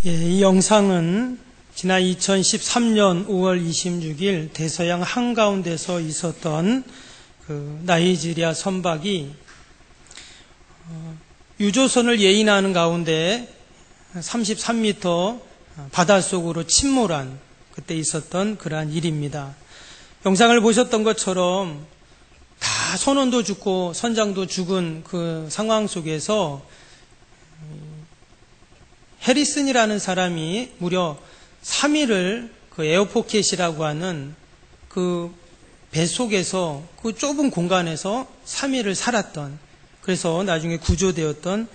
이 영상은 지난 2013년 5월 26일 대서양 한가운데서 있었던 나이지리아 선박이 유조선을 예인하는 가운데 33m 바닷속으로 침몰한 그때 있었던 그러한 일입니다. 영상을 보셨던 것처럼 다 선원도 죽고 선장도 죽은 그 상황 속에서 해리슨이라는 사람이 무려 3일을 그 에어포켓이라고 하는 그 배 속에서 그 좁은 공간에서 3일을 살았던, 그래서 나중에 구조되었던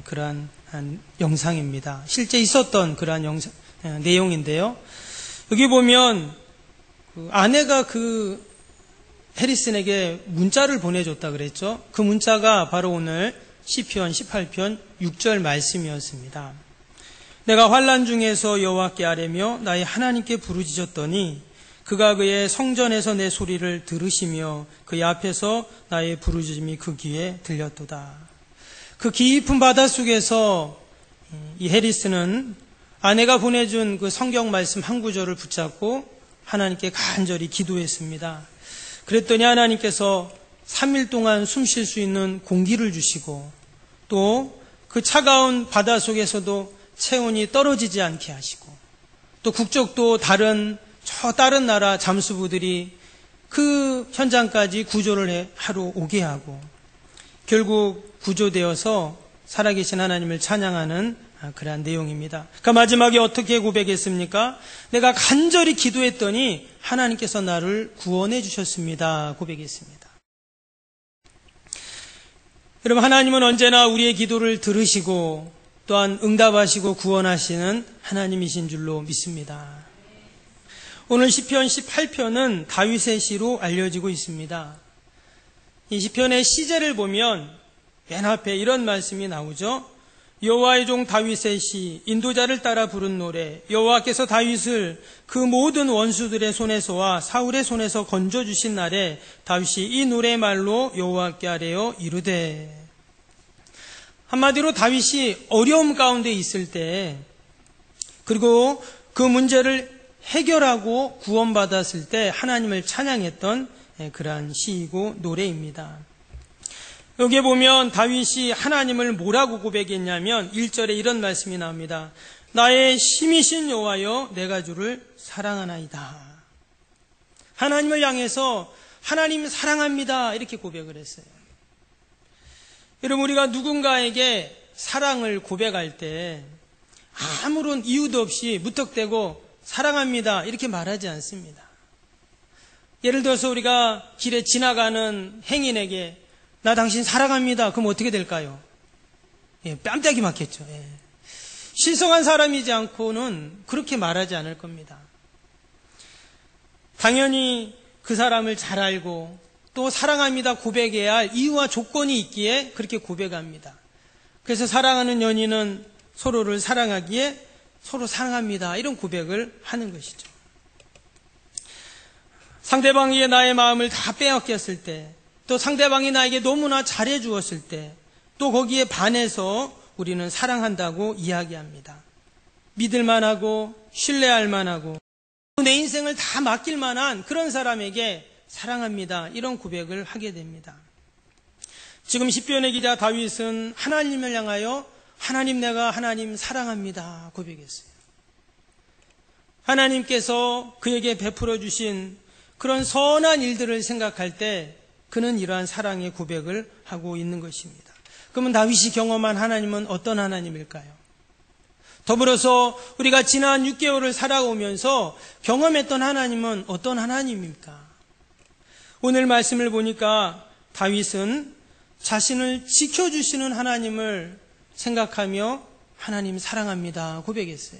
그러한 영상입니다. 실제 있었던 그러한 내용인데요. 여기 보면 그 아내가 그 해리슨에게 문자를 보내줬다 그랬죠. 그 문자가 바로 오늘 시편 18편 6절 말씀이었습니다. 내가 환난 중에서 여호와께 아뢰며 나의 하나님께 부르짖었더니 그가 그의 성전에서 내 소리를 들으시며 그의 앞에서 나의 부르짖음이 그 귀에 들렸도다. 그 깊은 바닷속에서 이 해리슨은 아내가 보내준 그 성경 말씀 한 구절을 붙잡고 하나님께 간절히 기도했습니다. 그랬더니 하나님께서 3일 동안 숨 쉴 수 있는 공기를 주시고 또 그 차가운 바닷속에서도 체온이 떨어지지 않게 하시고 또 국적도 다른 나라 잠수부들이 그 현장까지 구조를 하러 오게 하고 결국 구조되어서 살아계신 하나님을 찬양하는 그러한 내용입니다. 그 마지막에 어떻게 고백했습니까? 내가 간절히 기도했더니 하나님께서 나를 구원해 주셨습니다. 고백했습니다. 여러분, 하나님은 언제나 우리의 기도를 들으시고 또한 응답하시고 구원하시는 하나님이신 줄로 믿습니다. 오늘 시편 18편은 다윗의 시로 알려지고 있습니다. 이 시편의 시제를 보면 맨 앞에 이런 말씀이 나오죠. 여호와의 종 다윗의 시, 인도자를 따라 부른 노래. 여호와께서 다윗을 그 모든 원수들의 손에서와 사울의 손에서 건져주신 날에 다윗이 이 노래 말로 여호와께 아뢰어 이르되. 한마디로 다윗이 어려움 가운데 있을 때, 그리고 그 문제를 해결하고 구원받았을 때 하나님을 찬양했던 그러한 시이고 노래입니다. 여기에 보면 다윗이 하나님을 뭐라고 고백했냐면 1절에 이런 말씀이 나옵니다. 나의 힘이신 여호와여 내가 주를 사랑하나이다. 하나님을 향해서 하나님 사랑합니다 이렇게 고백을 했어요. 여러분, 우리가 누군가에게 사랑을 고백할 때 아무런 이유도 없이 무턱대고 사랑합니다 이렇게 말하지 않습니다. 예를 들어서 우리가 길에 지나가는 행인에게 나 당신 사랑합니다. 그럼 어떻게 될까요? 뺨때기 맞겠죠. 신성한 사람이지 않고는 그렇게 말하지 않을 겁니다. 당연히 그 사람을 잘 알고 또 사랑합니다 고백해야 할 이유와 조건이 있기에 그렇게 고백합니다. 그래서 사랑하는 연인은 서로를 사랑하기에 서로 사랑합니다 이런 고백을 하는 것이죠. 상대방이 나의 마음을 다 빼앗겼을 때, 또 상대방이 나에게 너무나 잘해 주었을 때, 또 거기에 반해서 우리는 사랑한다고 이야기합니다. 믿을 만하고 신뢰할 만하고 내 인생을 다 맡길 만한 그런 사람에게 사랑합니다 이런 고백을 하게 됩니다. 지금 시편의 기자 다윗은 하나님을 향하여 하나님 내가 하나님 사랑합니다 고백했어요. 하나님께서 그에게 베풀어 주신 그런 선한 일들을 생각할 때 그는 이러한 사랑의 고백을 하고 있는 것입니다. 그러면 다윗이 경험한 하나님은 어떤 하나님일까요? 더불어서 우리가 지난 6개월을 살아오면서 경험했던 하나님은 어떤 하나님입니까? 오늘 말씀을 보니까 다윗은 자신을 지켜주시는 하나님을 생각하며 하나님 사랑합니다 고백했어요.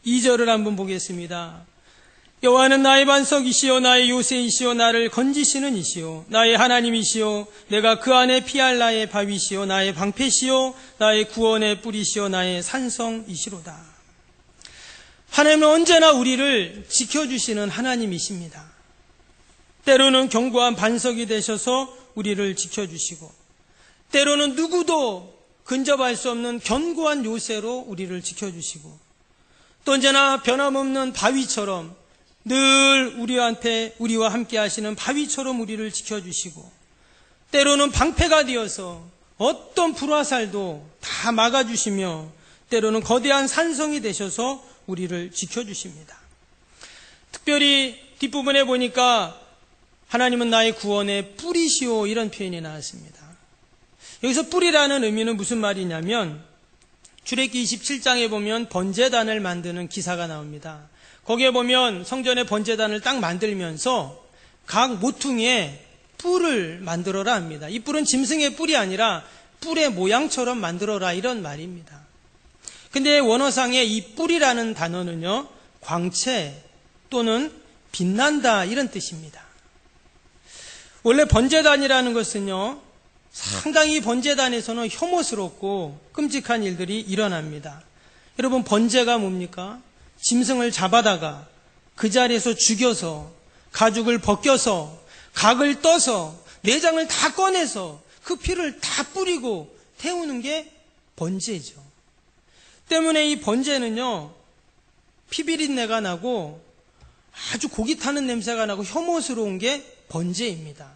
2절을 한번 보겠습니다. 여호와는 나의 반석이시요 나의 요새이시요 나를 건지시는 이시요 나의 하나님이시요 내가 그 안에 피할 나의 바위시요 나의 방패시요 나의 구원의 뿌리시요 나의 산성이시로다. 하나님은 언제나 우리를 지켜주시는 하나님이십니다. 때로는 견고한 반석이 되셔서 우리를 지켜주시고 때로는 누구도 근접할 수 없는 견고한 요새로 우리를 지켜주시고 또 언제나 변함없는 바위처럼 늘 우리와 함께 하시는 바위처럼 우리를 지켜주시고, 때로는 방패가 되어서 어떤 불화살도 다 막아주시며, 때로는 거대한 산성이 되셔서 우리를 지켜주십니다. 특별히 뒷부분에 보니까 하나님은 나의 구원의 뿌리시오, 이런 표현이 나왔습니다. 여기서 뿌리라는 의미는 무슨 말이냐면, 출애굽기 27장에 보면 번제단을 만드는 기사가 나옵니다. 거기에 보면 성전의 번제단을 딱 만들면서 각 모퉁이에 뿔을 만들어라 합니다. 이 뿔은 짐승의 뿔이 아니라 뿔의 모양처럼 만들어라, 이런 말입니다. 근데 원어상의 이 뿔이라는 단어는요, 광채 또는 빛난다, 이런 뜻입니다. 원래 번제단이라는 것은요, 상당히 번제단에서는 혐오스럽고 끔찍한 일들이 일어납니다. 여러분, 번제가 뭡니까? 짐승을 잡아다가 그 자리에서 죽여서 가죽을 벗겨서 각을 떠서 내장을 다 꺼내서 그 피를 다 뿌리고 태우는 게 번제죠. 때문에 이 번제는요, 피비린내가 나고 아주 고기 타는 냄새가 나고 혐오스러운 게 번제입니다.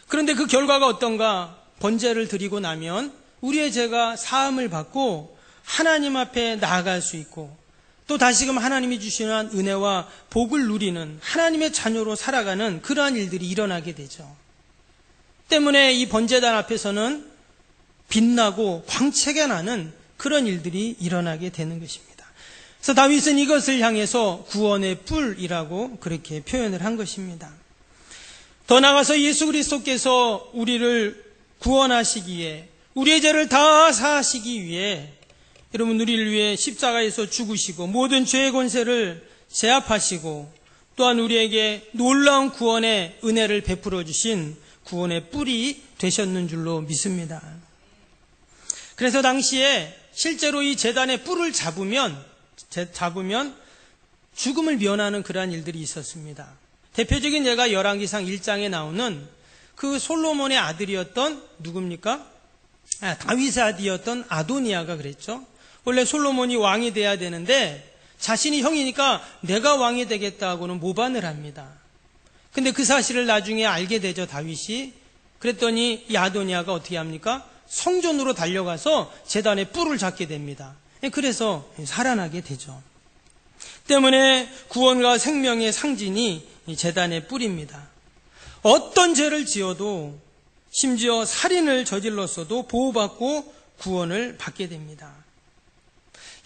그런데 그 결과가 어떤가? 번제를 드리고 나면 우리의 죄가 사함을 받고 하나님 앞에 나아갈 수 있고, 또 다시금 하나님이 주시는 은혜와 복을 누리는 하나님의 자녀로 살아가는 그러한 일들이 일어나게 되죠. 때문에 이 번제단 앞에서는 빛나고 광채가 나는 그런 일들이 일어나게 되는 것입니다. 그래서 다윗은 이것을 향해서 구원의 뿔이라고 그렇게 표현을 한 것입니다. 더 나아가서 예수 그리스도께서 우리를 구원하시기에, 우리의 죄를 다 사하시기 위해, 여러분, 우리를 위해 십자가에서 죽으시고 모든 죄의 권세를 제압하시고, 또한 우리에게 놀라운 구원의 은혜를 베풀어 주신 구원의 뿔이 되셨는 줄로 믿습니다. 그래서 당시에 실제로 이 제단의 뿔을 잡으면 죽음을 면하는 그러한 일들이 있었습니다. 대표적인 예가 열왕기상 1장에 나오는 그 솔로몬의 아들이었던 누굽니까? 다윗의 아들이었던 아도니아가 그랬죠. 원래 솔로몬이 왕이 돼야 되는데 자신이 형이니까 내가 왕이 되겠다고는 모반을 합니다. 근데 그 사실을 나중에 알게 되죠, 다윗이. 그랬더니 이 아도니아가 어떻게 합니까? 성전으로 달려가서 제단의 뿔을 잡게 됩니다. 그래서 살아나게 되죠. 때문에 구원과 생명의 상징이 이 제단의 뿔입니다. 어떤 죄를 지어도, 심지어 살인을 저질렀어도 보호받고 구원을 받게 됩니다.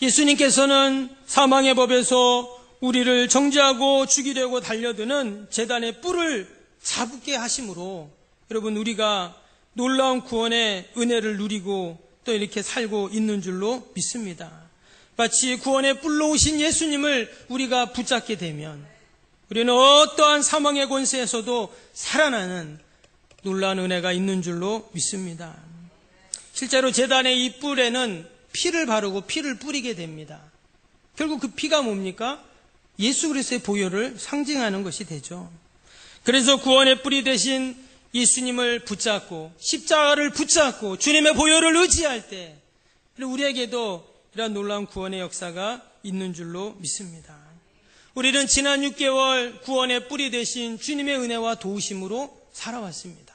예수님께서는 사망의 법에서 우리를 정죄하고 죽이려고 달려드는 제단의 뿔을 잡게 하심으로, 여러분, 우리가 놀라운 구원의 은혜를 누리고 또 이렇게 살고 있는 줄로 믿습니다. 마치 구원의 뿔로 오신 예수님을 우리가 붙잡게 되면 우리는 어떠한 사망의 권세에서도 살아나는 놀라운 은혜가 있는 줄로 믿습니다. 실제로 제단의 이 뿔에는 피를 바르고 피를 뿌리게 됩니다. 결국 그 피가 뭡니까? 예수 그리스도의 보혈을 상징하는 것이 되죠. 그래서 구원의 뿔이 되신 예수님을 붙잡고 십자가를 붙잡고 주님의 보혈을 의지할 때 우리에게도 이러한 놀라운 구원의 역사가 있는 줄로 믿습니다. 우리는 지난 6개월 구원의 뿔이 되신 주님의 은혜와 도우심으로 살아왔습니다.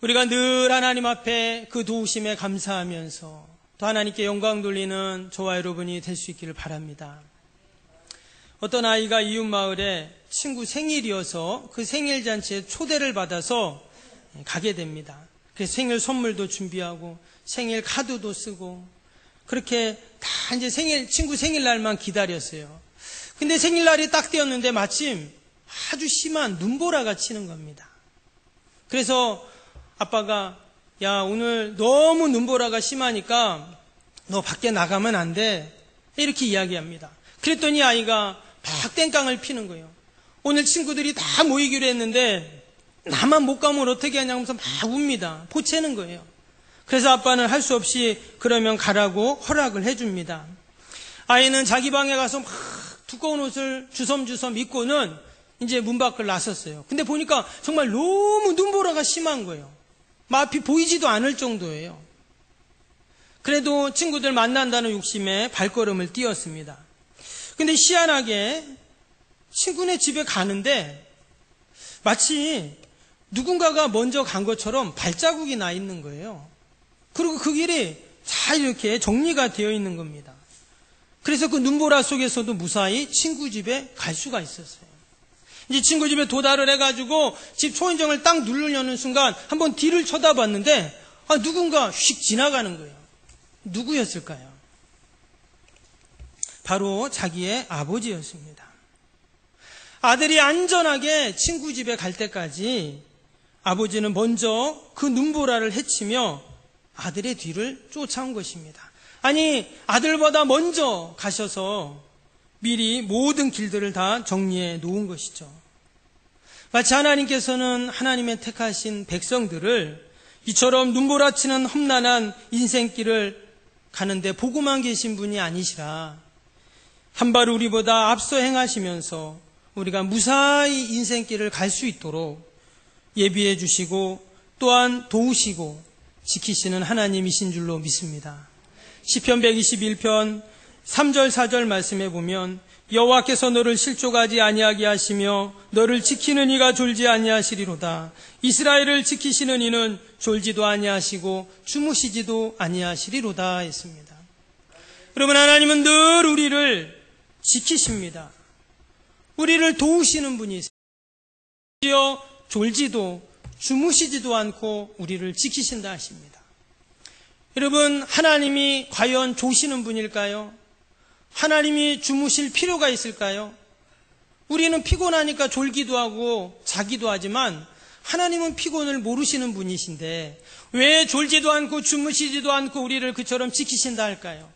우리가 늘 하나님 앞에 그 도우심에 감사하면서 또 하나님께 영광 돌리는 저와 여러분이 될 수 있기를 바랍니다. 어떤 아이가 이웃마을에 친구 생일이어서 그 생일잔치에 초대를 받아서 가게 됩니다. 그래서 생일 선물도 준비하고 생일 카드도 쓰고 그렇게 다 이제 친구 생일날만 기다렸어요. 근데 생일날이 딱 되었는데 마침 아주 심한 눈보라가 치는 겁니다. 그래서 아빠가 야, 오늘 너무 눈보라가 심하니까 너 밖에 나가면 안 돼. 이렇게 이야기합니다. 그랬더니 아이가 막 땡깡을 피는 거예요. 오늘 친구들이 다 모이기로 했는데 나만 못 가면 어떻게 하냐면서 막 웁니다. 보채는 거예요. 그래서 아빠는 할 수 없이 그러면 가라고 허락을 해줍니다. 아이는 자기 방에 가서 막 두꺼운 옷을 주섬주섬 입고는 이제 문 밖을 나섰어요. 근데 보니까 정말 너무 눈보라가 심한 거예요. 앞이 보이지도 않을 정도예요. 그래도 친구들 만난다는 욕심에 발걸음을 띄웠습니다. 근데 희한하게 친구네 집에 가는데 마치 누군가가 먼저 간 것처럼 발자국이 나 있는 거예요. 그리고 그 길이 잘 이렇게 정리가 되어 있는 겁니다. 그래서 그 눈보라 속에서도 무사히 친구 집에 갈 수가 있었어요. 이제 친구 집에 도달을 해가지고 집 초인종을 딱 누르려는 순간 한번 뒤를 쳐다봤는데 누군가 휙 지나가는 거예요. 누구였을까요? 바로 자기의 아버지였습니다. 아들이 안전하게 친구 집에 갈 때까지 아버지는 먼저 그 눈보라를 헤치며 아들의 뒤를 쫓아온 것입니다. 아니, 아들보다 먼저 가셔서 미리 모든 길들을 다 정리해 놓은 것이죠. 마치 하나님께서는 하나님의 택하신 백성들을 이처럼 눈보라치는 험난한 인생길을 가는데 보고만 계신 분이 아니시라 한 발 우리보다 앞서 행하시면서 우리가 무사히 인생길을 갈 수 있도록 예비해 주시고 또한 도우시고 지키시는 하나님이신 줄로 믿습니다. 시편 121편 3절 4절 말씀에 보면 여호와께서 너를 실족하지 아니하게 하시며 너를 지키는 이가 졸지 아니하시리로다. 이스라엘을 지키시는 이는 졸지도 아니하시고 주무시지도 아니하시리로다 했습니다. 여러분, 하나님은 늘 우리를 지키십니다. 우리를 도우시는 분이세요. 졸지도 주무시지도 않고 우리를 지키신다 하십니다. 여러분, 하나님이 과연 조시는 분일까요? 하나님이 주무실 필요가 있을까요? 우리는 피곤하니까 졸기도 하고 자기도 하지만 하나님은 피곤을 모르시는 분이신데 왜 졸지도 않고 주무시지도 않고 우리를 그처럼 지키신다 할까요?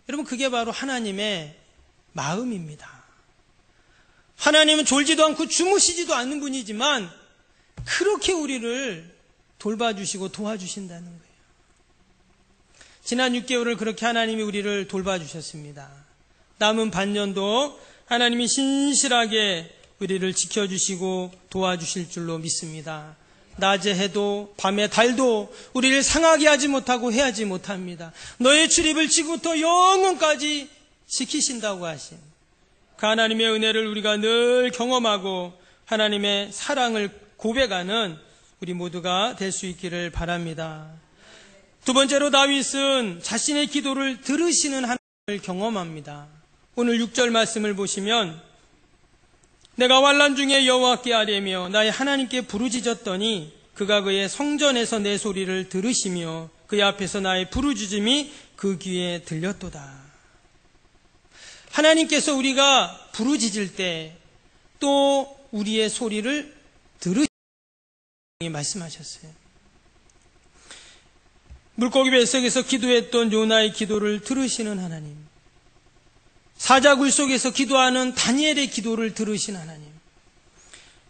여러분, 그게 바로 하나님의 마음입니다. 하나님은 졸지도 않고 주무시지도 않는 분이지만 그렇게 우리를 돌봐주시고 도와주신다는 거예요. 지난 6개월을 그렇게 하나님이 우리를 돌봐주셨습니다. 남은 반년도 하나님이 신실하게 우리를 지켜주시고 도와주실 줄로 믿습니다. 낮에 해도 밤에 달도 우리를 상하게 하지 못하고 해하지 못합니다. 너의 출입을 지금부터 영원까지 지키신다고 하신 그 하나님의 은혜를 우리가 늘 경험하고 하나님의 사랑을 고백하는 우리 모두가 될 수 있기를 바랍니다. 두 번째로 다윗은 자신의 기도를 들으시는 하나님을 경험합니다. 오늘 6절 말씀을 보시면 내가 환난 중에 여호와께 아뢰며 나의 하나님께 부르짖었더니 그가 그의 성전에서 내 소리를 들으시며 그의 앞에서 나의 부르짖음이 그 귀에 들렸도다. 하나님께서 우리가 부르짖을 때 또 우리의 소리를 들으시는 말씀하셨어요. 물고기 뱃속에서 기도했던 요나의 기도를 들으시는 하나님, 사자굴 속에서 기도하는 다니엘의 기도를 들으신 하나님,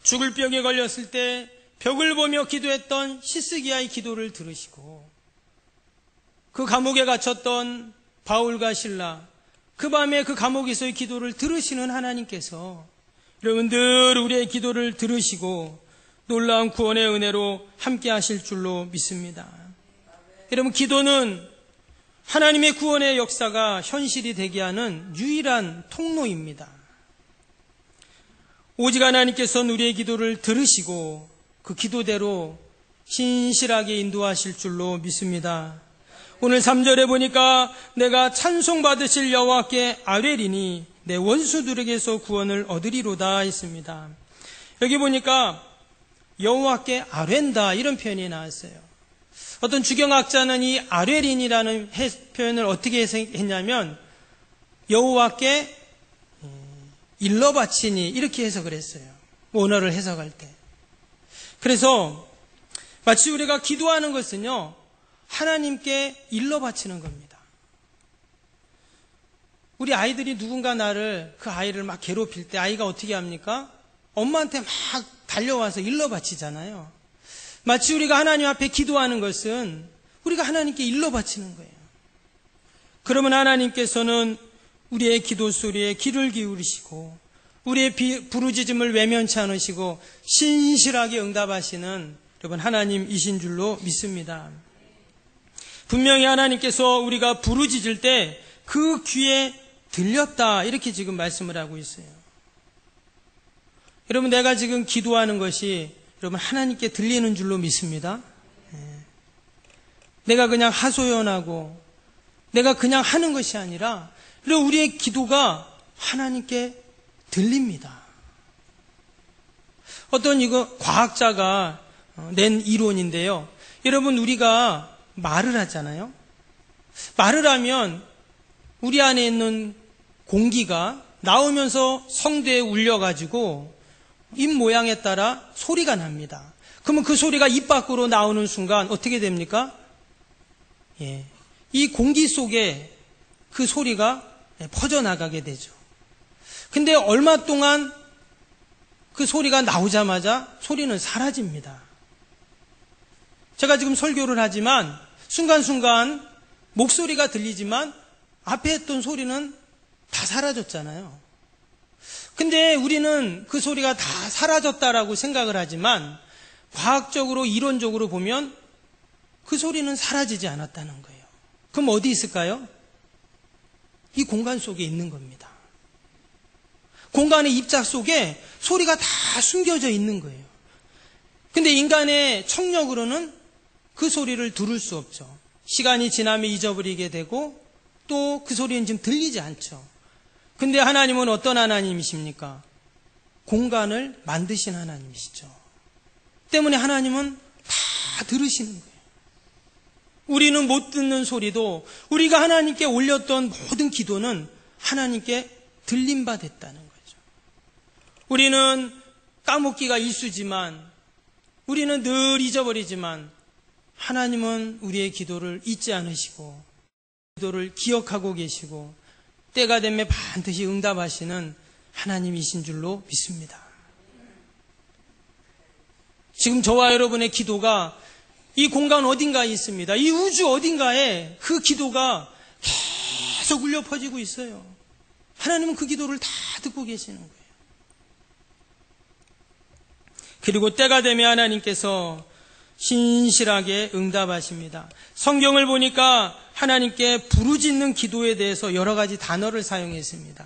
죽을 병에 걸렸을 때 벽을 보며 기도했던 시스기야의 기도를 들으시고 그 감옥에 갇혔던 바울과 실라, 그 밤에 그 감옥에서의 기도를 들으시는 하나님께서 여러분들 우리의 기도를 들으시고 놀라운 구원의 은혜로 함께 하실 줄로 믿습니다. 여러분, 기도는 하나님의 구원의 역사가 현실이 되게 하는 유일한 통로입니다. 오직 하나님께서는 우리의 기도를 들으시고 그 기도대로 신실하게 인도하실 줄로 믿습니다. 오늘 3절에 보니까 내가 찬송받으실 여호와께 아뢰리니 내 원수들에게서 구원을 얻으리로다 했습니다. 여기 보니까 여호와께 아뢰다 이런 표현이 나왔어요. 어떤 주경학자는 이 아뢰린이라는 표현을 어떻게 했냐면 여호와께 일러 바치니 이렇게 해석을 했어요. 원어를 해석할 때. 그래서 마치 우리가 기도하는 것은요, 하나님께 일러 바치는 겁니다. 우리 아이들이 누군가 그 아이를 막 괴롭힐 때 아이가 어떻게 합니까? 엄마한테 막 달려와서 일러 바치잖아요. 마치 우리가 하나님 앞에 기도하는 것은 우리가 하나님께 일러 바치는 거예요. 그러면 하나님께서는 우리의 기도 소리에 귀를 기울이시고 우리의 부르짖음을 외면치 않으시고 신실하게 응답하시는 여러분 하나님이신 줄로 믿습니다. 분명히 하나님께서 우리가 부르짖을 때 그 귀에 들렸다, 이렇게 지금 말씀을 하고 있어요. 여러분, 내가 지금 기도하는 것이 여러분 하나님께 들리는 줄로 믿습니다. 내가 그냥 하소연하고 내가 그냥 하는 것이 아니라 우리의 기도가 하나님께 들립니다. 어떤 이거 과학자가 낸 이론인데요. 여러분, 우리가 말을 하잖아요. 말을 하면 우리 안에 있는 공기가 나오면서 성대에 울려가지고 입 모양에 따라 소리가 납니다. 그러면 그 소리가 입 밖으로 나오는 순간 어떻게 됩니까? 이 공기 속에 그 소리가 퍼져나가게 되죠. 근데 얼마 동안 그 소리가 나오자마자 소리는 사라집니다. 제가 지금 설교를 하지만 순간순간 목소리가 들리지만 앞에 했던 소리는 다 사라졌잖아요. 근데 우리는 그 소리가 다 사라졌다라고 생각을 하지만 과학적으로, 이론적으로 보면 그 소리는 사라지지 않았다는 거예요. 그럼 어디 있을까요? 이 공간 속에 있는 겁니다. 공간의 입자 속에 소리가 다 숨겨져 있는 거예요. 근데 인간의 청력으로는 그 소리를 들을 수 없죠. 시간이 지나면 잊어버리게 되고 또 그 소리는 지금 들리지 않죠. 근데 하나님은 어떤 하나님이십니까? 공간을 만드신 하나님이시죠. 때문에 하나님은 다 들으시는 거예요. 우리는 못 듣는 소리도 우리가 하나님께 올렸던 모든 기도는 하나님께 들림 바 됐다는 거죠. 우리는 까먹기가 일수지만, 우리는 늘 잊어버리지만 하나님은 우리의 기도를 잊지 않으시고 기도를 기억하고 계시고 때가 되면 반드시 응답하시는 하나님이신 줄로 믿습니다. 지금 저와 여러분의 기도가 이 공간 어딘가에 있습니다. 이 우주 어딘가에 그 기도가 계속 울려 퍼지고 있어요. 하나님은 그 기도를 다 듣고 계시는 거예요. 그리고 때가 되면 하나님께서 신실하게 응답하십니다. 성경을 보니까 하나님께 부르짖는 기도에 대해서 여러 가지 단어를 사용했습니다.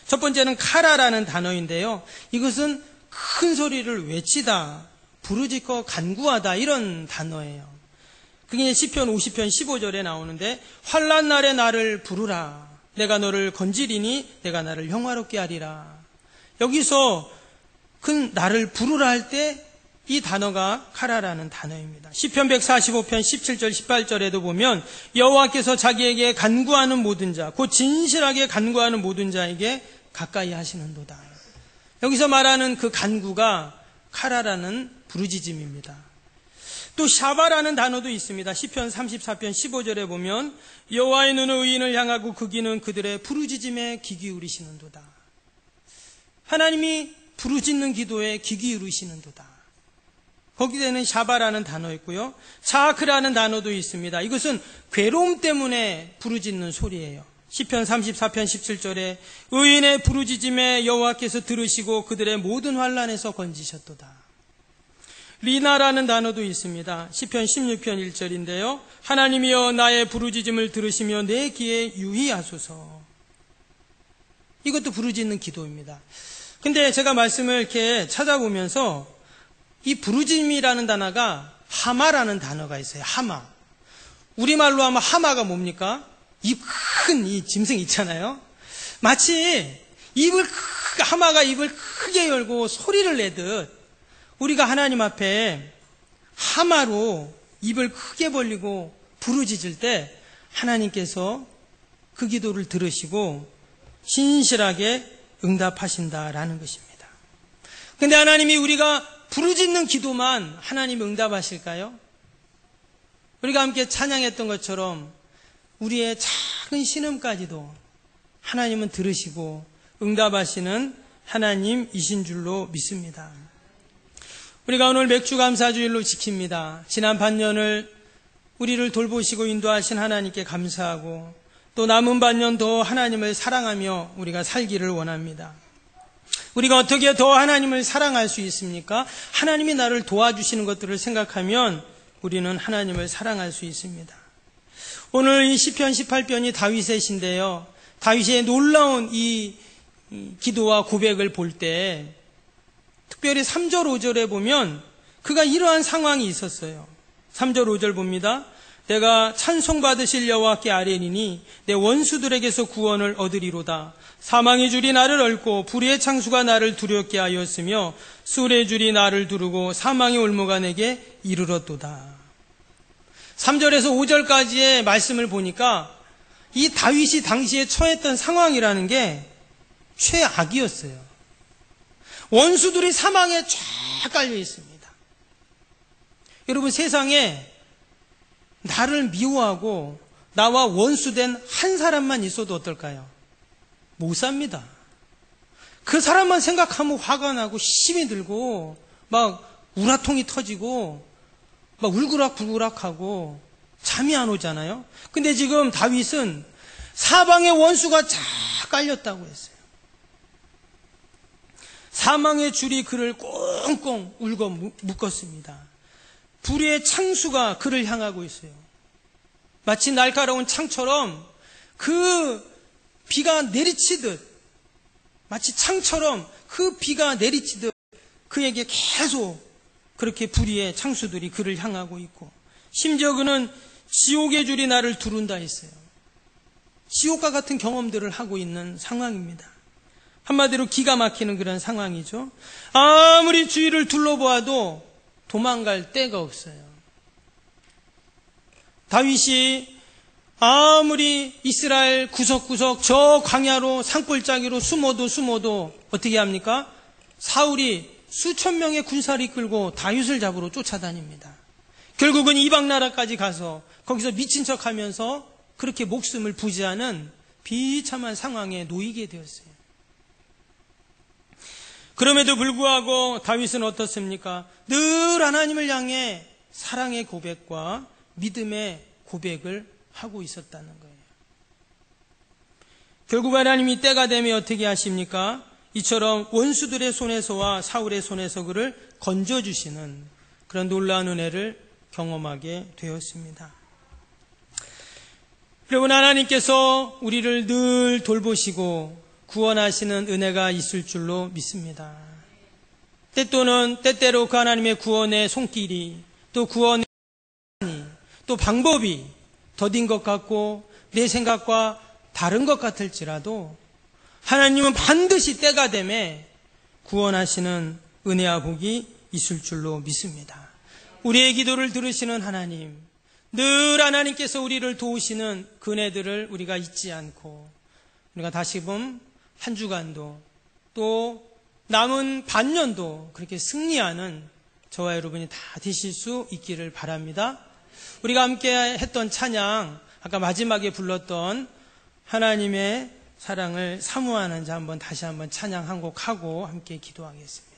첫 번째는 카라라는 단어인데요. 이것은 큰 소리를 외치다, 부르짖고 간구하다, 이런 단어예요. 그게 시편 50편 15절에 나오는데, 환난 날에 나를 부르라. 내가 너를 건지리니 내가 나를 영화롭게 하리라. 여기서 그 나를 부르라 할 때 이 단어가 카라라는 단어입니다. 시편 145편 17절 18절에도 보면 여호와께서 자기에게 간구하는 모든 자, 곧 진실하게 간구하는 모든 자에게 가까이 하시는도다. 여기서 말하는 그 간구가 카라라는 부르짖음입니다. 또 샤바라는 단어도 있습니다. 시편 34편 15절에 보면 여호와의 눈은 의인을 향하고 그 귀는 그들의 부르짖음에 귀 기울이시는도다. 하나님이 부르짖는 기도에 귀 기울이시는도다. 거기에는 샤바라는 단어 있고요. 차크라는 단어도 있습니다. 이것은 괴로움 때문에 부르짖는 소리예요. 시편 34편 17절에 의인의 부르짖음에 여호와께서 들으시고 그들의 모든 환난에서 건지셨도다. 리나라는 단어도 있습니다. 시편 16편 1절인데요. 하나님이여 나의 부르짖음을 들으시며 내 귀에 유의하소서. 이것도 부르짖는 기도입니다. 근데 제가 말씀을 이렇게 찾아보면서 이 부르짖음이라는 단어가 하마라는 단어가 있어요. 하마. 우리말로 하면 하마가 뭡니까? 입 큰 이 짐승 있잖아요. 마치 하마가 입을 크게 열고 소리를 내듯 우리가 하나님 앞에 하마로 입을 크게 벌리고 부르짖을 때 하나님께서 그 기도를 들으시고 신실하게 응답하신다라는 것입니다. 그런데 하나님이 우리가 부르짖는 기도만 하나님이 응답하실까요? 우리가 함께 찬양했던 것처럼 우리의 작은 신음까지도 하나님은 들으시고 응답하시는 하나님이신 줄로 믿습니다. 우리가 오늘 맥주감사주일로 지킵니다. 지난 반년을 우리를 돌보시고 인도하신 하나님께 감사하고 또 남은 반년 더 하나님을 사랑하며 우리가 살기를 원합니다. 우리가 어떻게 더 하나님을 사랑할 수 있습니까? 하나님이 나를 도와주시는 것들을 생각하면 우리는 하나님을 사랑할 수 있습니다. 오늘 이 시편 18편이 다윗의 시인데요. 다윗의 놀라운 이 기도와 고백을 볼 때 특별히 3절 5절에 보면 그가 이러한 상황이 있었어요. 3절 5절 봅니다. 내가 찬송받으실 여호와께 아뢰니니 내 원수들에게서 구원을 얻으리로다. 사망의 줄이 나를 얽고 불의의 창수가 나를 두렵게 하였으며 술의 줄이 나를 두르고 사망의 올무가 내게 이르렀도다. 3절에서 5절까지의 말씀을 보니까 이 다윗이 당시에 처했던 상황이라는 게 최악이었어요. 원수들이 사망에 쫙 깔려 있습니다. 여러분, 세상에 나를 미워하고 나와 원수된 한 사람만 있어도 어떨까요? 못 삽니다. 그 사람만 생각하면 화가 나고 힘이 들고 막 우라통이 터지고 막 울그락불그락하고 잠이 안 오잖아요. 근데 지금 다윗은 사방에 원수가 쫙 깔렸다고 했어요. 사망의 줄이 그를 꽁꽁 울고 묶었습니다. 불의의 창수가 그를 향하고 있어요. 마치 날카로운 창처럼 그 비가 내리치듯, 마치 창처럼 그 비가 내리치듯 그에게 계속 그렇게 불의의 창수들이 그를 향하고 있고, 심지어 그는 지옥의 줄이 나를 두른다 했어요. 지옥과 같은 경험들을 하고 있는 상황입니다. 한마디로 기가 막히는 그런 상황이죠. 아무리 주위를 둘러보아도 도망갈 데가 없어요. 다윗이 아무리 이스라엘 구석구석 저 광야로 산골짜기로 숨어도 어떻게 합니까? 사울이 수천 명의 군사를 이끌고 다윗을 잡으러 쫓아다닙니다. 결국은 이방 나라까지 가서 거기서 미친 척하면서 그렇게 목숨을 부지하는 비참한 상황에 놓이게 되었어요. 그럼에도 불구하고 다윗은 어떻습니까? 늘 하나님을 향해 사랑의 고백과 믿음의 고백을 하고 있었다는 거예요. 결국 하나님이 때가 되면 어떻게 하십니까? 이처럼 원수들의 손에서와 사울의 손에서 그를 건져주시는 그런 놀라운 은혜를 경험하게 되었습니다. 여러분, 하나님께서 우리를 늘 돌보시고 구원하시는 은혜가 있을 줄로 믿습니다. 때때로 그 하나님의 구원의 손길이, 또 구원의 또 방법이 더딘 것 같고 내 생각과 다른 것 같을지라도 하나님은 반드시 때가 되매 구원하시는 은혜와 복이 있을 줄로 믿습니다. 우리의 기도를 들으시는 하나님, 늘 하나님께서 우리를 도우시는 그 은혜들을 우리가 잊지 않고 우리가 다시금 한 주간도 또 남은 반년도 그렇게 승리하는 저와 여러분이 다 되실 수 있기를 바랍니다. 우리가 함께 했던 찬양, 아까 마지막에 불렀던 하나님의 사랑을 사모하는 자 한번 다시 한번 찬양 한 곡 하고 함께 기도하겠습니다.